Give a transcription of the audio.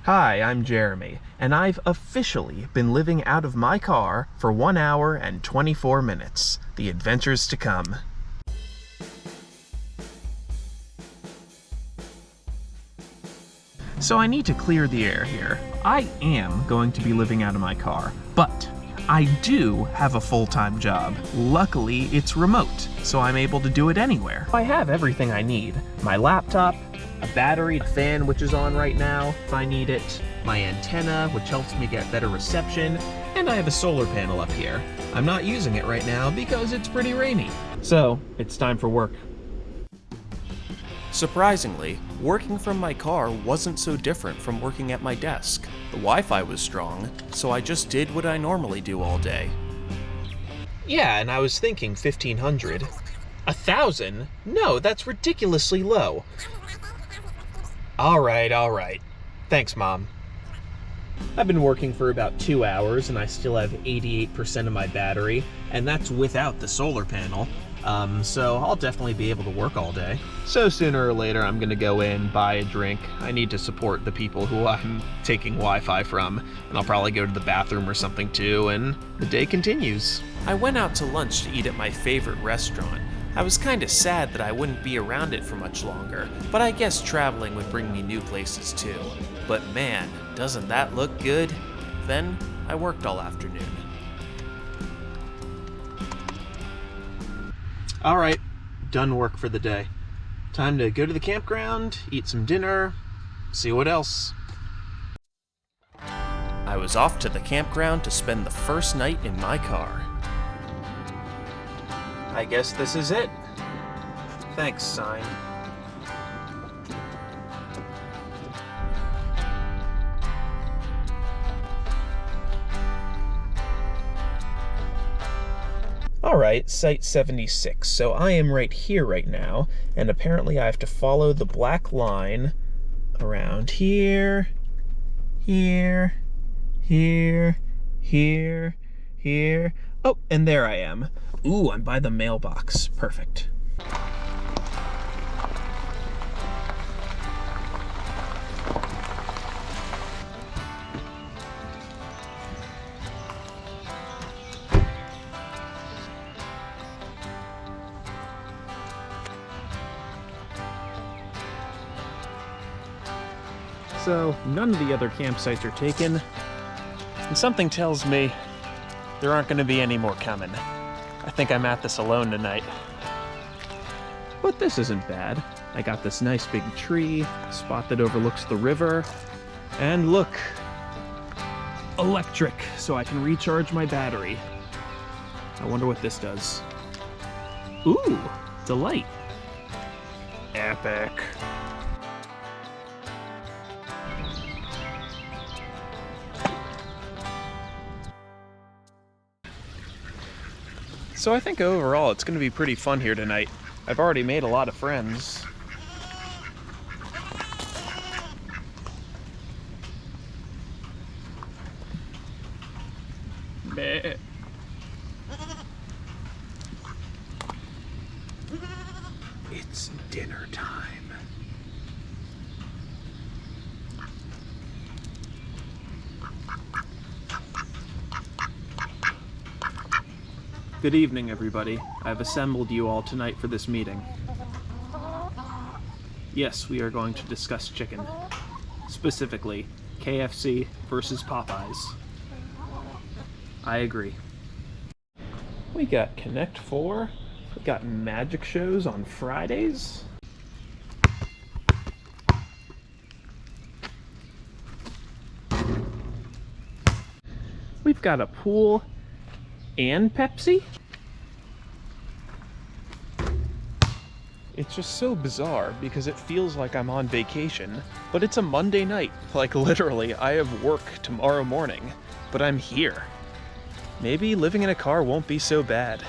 Hi, I'm Jeremy, and I've officially been living out of my car for 1 hour and 24 minutes. The adventures to come. So I need to clear the air here. I am going to be living out of my car, but I do have a full-time job. Luckily, it's remote, so I'm able to do it anywhere. I have everything I need. My laptop, a battery, a fan which is on right now if I need it, my antenna which helps me get better reception, and I have a solar panel up here. I'm not using it right now because it's pretty rainy. So, it's time for work. Surprisingly, working from my car wasn't so different from working at my desk. The Wi-Fi was strong, so I just did what I normally do all day. Yeah, and I was thinking 1,500. 1,000? No, that's ridiculously low. All right. Thanks, Mom. I've been working for about 2 hours and I still have 88% of my battery, and that's without the solar panel. So I'll definitely be able to work all day. So sooner or later I'm gonna go in, buy a drink. I need to support the people who I'm taking Wi-Fi from, and I'll probably go to the bathroom or something too, and the day continues. I went out to lunch to eat at my favorite restaurant. I was kinda sad that I wouldn't be around it for much longer, but I guess traveling would bring me new places too. But man, doesn't that look good? Then I worked all afternoon. All right, done work for the day. Time to go to the campground, eat some dinner, see what else. I was off to the campground to spend the first night in my car. I guess this is it. Thanks, sign. Alright, Site 76, so I am right here right now, and apparently I have to follow the black line around here, here, oh, and there I am. Ooh, I'm by the mailbox. Perfect. So, none of the other campsites are taken, and something tells me there aren't going to be any more coming. I think I'm at this alone tonight. But this isn't bad. I got this nice big tree, a spot that overlooks the river, and look, electric, so I can recharge my battery. I wonder what this does. Ooh, it's a light. Epic. So I think overall it's going to be pretty fun here tonight. I've already made a lot of friends. Bleh. It's dinner time. Good evening, everybody. I've assembled you all tonight for this meeting. Yes, we are going to discuss chicken. Specifically, KFC versus Popeyes. I agree. We got Connect 4. We got magic shows on Fridays. We've got a pool and Pepsi? It's just so bizarre because it feels like I'm on vacation, but it's a Monday night. Like literally, I have work tomorrow morning, but I'm here. Maybe living in a car won't be so bad.